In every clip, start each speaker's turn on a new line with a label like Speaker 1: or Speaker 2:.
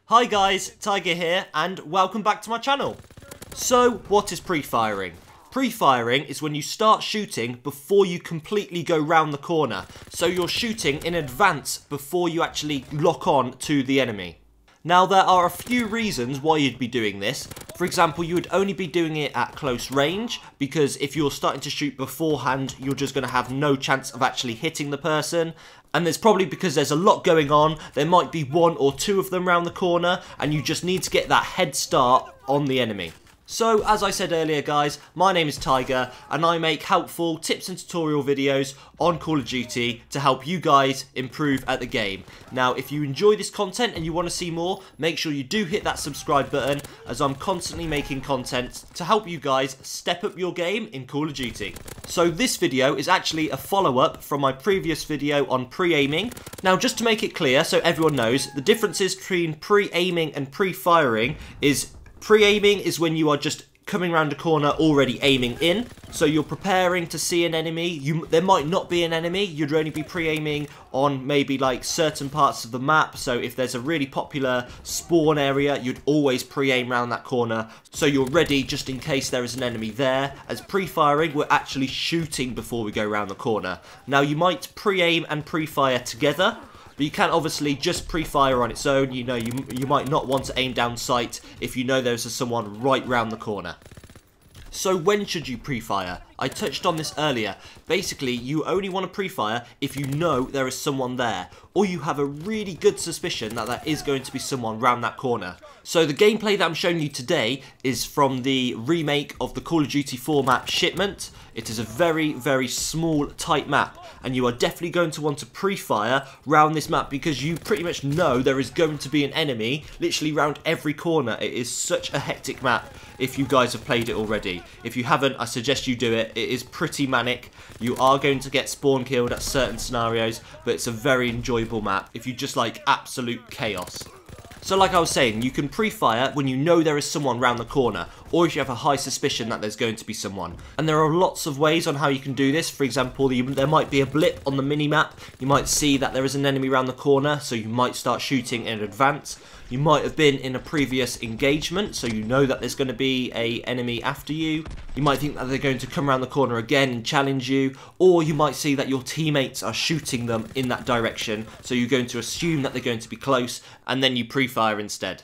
Speaker 1: Hi guys, TygeR here, and welcome back to my channel. So, what is pre-firing? Pre-firing is when you start shooting before you completely go round the corner. So you're shooting in advance before you actually lock on to the enemy. Now there are a few reasons why you'd be doing this. For example, you would only be doing it at close range, because if you're starting to shoot beforehand, you're just going to have no chance of actually hitting the person. And there's probably, because there's a lot going on, there might be one or two of them round the corner, and you just need to get that head start on the enemy. So, as I said earlier guys, my name is TygeR, and I make helpful tips and tutorial videos on Call of Duty to help you guys improve at the game. Now, if you enjoy this content and you want to see more, make sure you do hit that subscribe button, as I'm constantly making content to help you guys step up your game in Call of Duty. So this video is actually a follow-up from my previous video on PreAiming. Now, just to make it clear so everyone knows, the differences between PreAiming and pre-firing is PreAiming is when you are just coming around a corner already aiming in, so you're preparing to see an enemy. There might not be an enemy, you'd only be pre-aiming on maybe like certain parts of the map. So if there's a really popular spawn area, you'd always pre-aim around that corner, so you're ready just in case there is an enemy there. As pre-firing, we're actually shooting before we go around the corner. Now you might pre-aim and pre-fire together, but you can't obviously just pre-fire on its own. You know, you might not want to aim down sight if you know there's someone right round the corner. So when should you pre-fire? I touched on this earlier. Basically, you only want to pre-fire if you know there is someone there, or you have a really good suspicion that there is going to be someone round that corner. So the gameplay that I'm showing you today is from the remake of the Call of Duty 4 map Shipment. It is a very, very small, tight map, and you are definitely going to want to pre-fire round this map because you pretty much know there is going to be an enemy literally round every corner. It is such a hectic map if you guys have played it already. If you haven't, I suggest you do it. It is pretty manic. You are going to get spawn killed at certain scenarios, but it's a very enjoyable map if you just like absolute chaos. So like I was saying, you can pre-fire when you know there is someone round the corner, or if you have a high suspicion that there's going to be someone. And there are lots of ways on how you can do this. For example, there might be a blip on the mini-map. You might see that there is an enemy round the corner, so you might start shooting in advance. You might have been in a previous engagement, so you know that there's going to be an enemy after you. You might think that they're going to come around the corner again and challenge you, or you might see that your teammates are shooting them in that direction, so you're going to assume that they're going to be close, and then you pre-fire instead.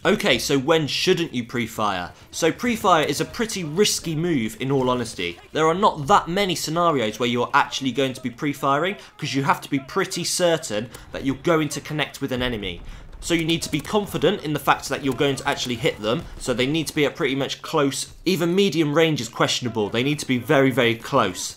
Speaker 1: Okay, so when shouldn't you pre-fire? So pre-fire is a pretty risky move, in all honesty. There are not that many scenarios where you're actually going to be pre-firing, because you have to be pretty certain that you're going to connect with an enemy. So you need to be confident in the fact that you're going to actually hit them, so they need to be at pretty much close. Even medium range is questionable. They need to be very, very close.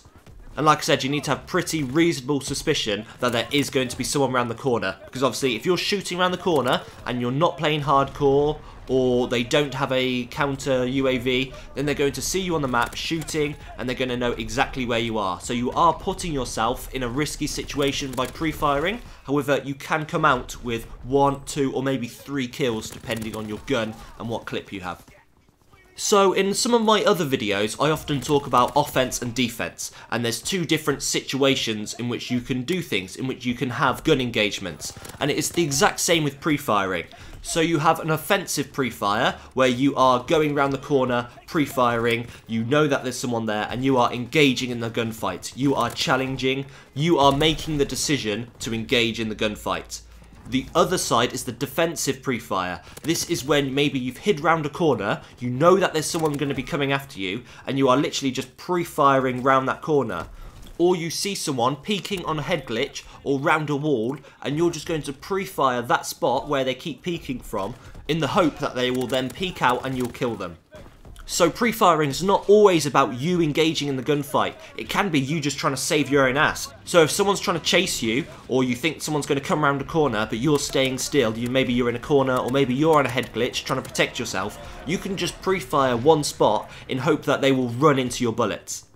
Speaker 1: And like I said, you need to have pretty reasonable suspicion that there is going to be someone around the corner. Because obviously, if you're shooting around the corner and you're not playing hardcore, or they don't have a counter UAV, then they're going to see you on the map shooting, and they're going to know exactly where you are. So you are putting yourself in a risky situation by pre-firing. However, you can come out with 1, 2, or maybe 3 kills depending on your gun and what clip you have. So in some of my other videos, I often talk about offense and defense, and there's 2 different situations in which you can do things, in which you can have gun engagements, and it is the exact same with pre-firing. So you have an offensive pre-fire, where you are going around the corner, pre-firing, you know that there's someone there, and you are engaging in the gunfight. You are challenging, you are making the decision to engage in the gunfight. The other side is the defensive pre-fire. This is when maybe you've hid round a corner, you know that there's someone going to be coming after you, and you are literally just pre-firing round that corner. Or you see someone peeking on a head glitch or round a wall, and you're just going to pre-fire that spot where they keep peeking from, in the hope that they will then peek out and you'll kill them. So pre-firing is not always about you engaging in the gunfight. It can be you just trying to save your own ass. So if someone's trying to chase you, or you think someone's going to come around a corner but you're staying still, maybe you're in a corner, or maybe you're on a head glitch trying to protect yourself, you can just pre-fire one spot in hope that they will run into your bullets.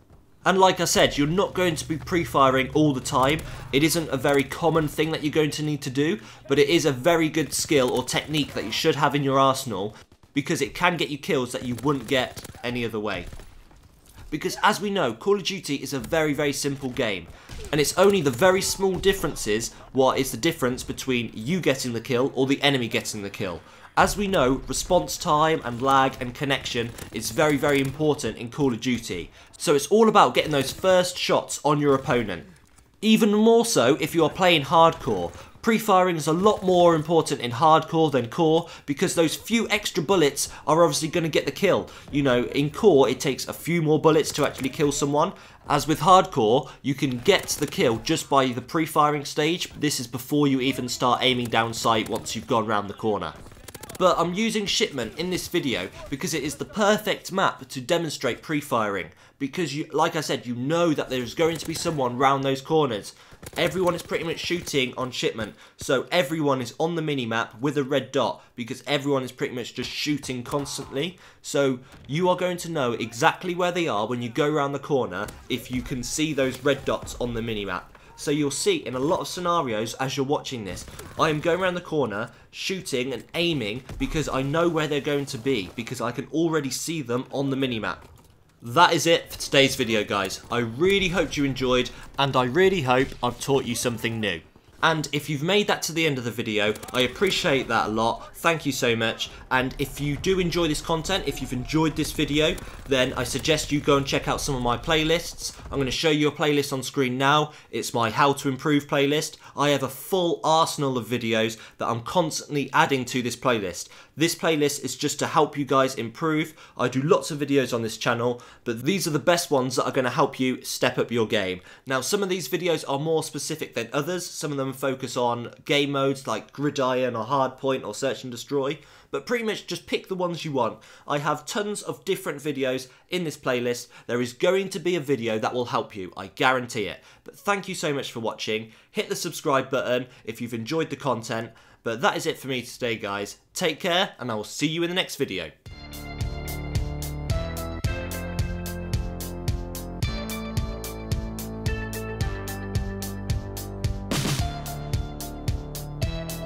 Speaker 1: And like I said, you're not going to be pre-firing all the time. It isn't a very common thing that you're going to need to do, but it is a very good skill or technique that you should have in your arsenal, because it can get you kills that you wouldn't get any other way. But because as we know, Call of Duty is a very, very simple game. And it's only the very small differences what is the difference between you getting the kill or the enemy getting the kill. As we know, response time and lag and connection is very, very important in Call of Duty. So it's all about getting those first shots on your opponent. Even more so if you are playing hardcore. Pre-firing is a lot more important in hardcore than core because those few extra bullets are obviously going to get the kill. You know, in core it takes a few more bullets to actually kill someone. As with hardcore, you can get the kill just by the pre-firing stage. This is before you even start aiming down sight once you've gone round the corner. But I'm using Shipment in this video because it is the perfect map to demonstrate pre-firing. Because, like I said, you know that there's going to be someone round those corners. Everyone is pretty much shooting on Shipment, so everyone is on the minimap with a red dot because everyone is pretty much just shooting constantly. So you are going to know exactly where they are when you go around the corner if you can see those red dots on the minimap. So you'll see in a lot of scenarios as you're watching this, I am going around the corner, shooting and aiming because I know where they're going to be because I can already see them on the minimap. That is it for today's video, guys. I really hope you enjoyed and I really hope I've taught you something new. And if you've made that to the end of the video, I appreciate that a lot. Thank you so much. And if you do enjoy this content, if you've enjoyed this video, then I suggest you go and check out some of my playlists. I'm going to show you a playlist on screen now. It's my How to Improve playlist. I have a full arsenal of videos that I'm constantly adding to this playlist. This playlist is just to help you guys improve. I do lots of videos on this channel, but these are the best ones that are going to help you step up your game. Now, some of these videos are more specific than others. Some of them focus on game modes like Gridiron or Hardpoint or Search and Destroy, but pretty much just pick the ones you want. I have tons of different videos in this playlist. There is going to be a video that will help you, I guarantee it. But thank you so much for watching. Hit the subscribe button if you've enjoyed the content. But that is it for me today, guys. Take care, and I will see you in the next video.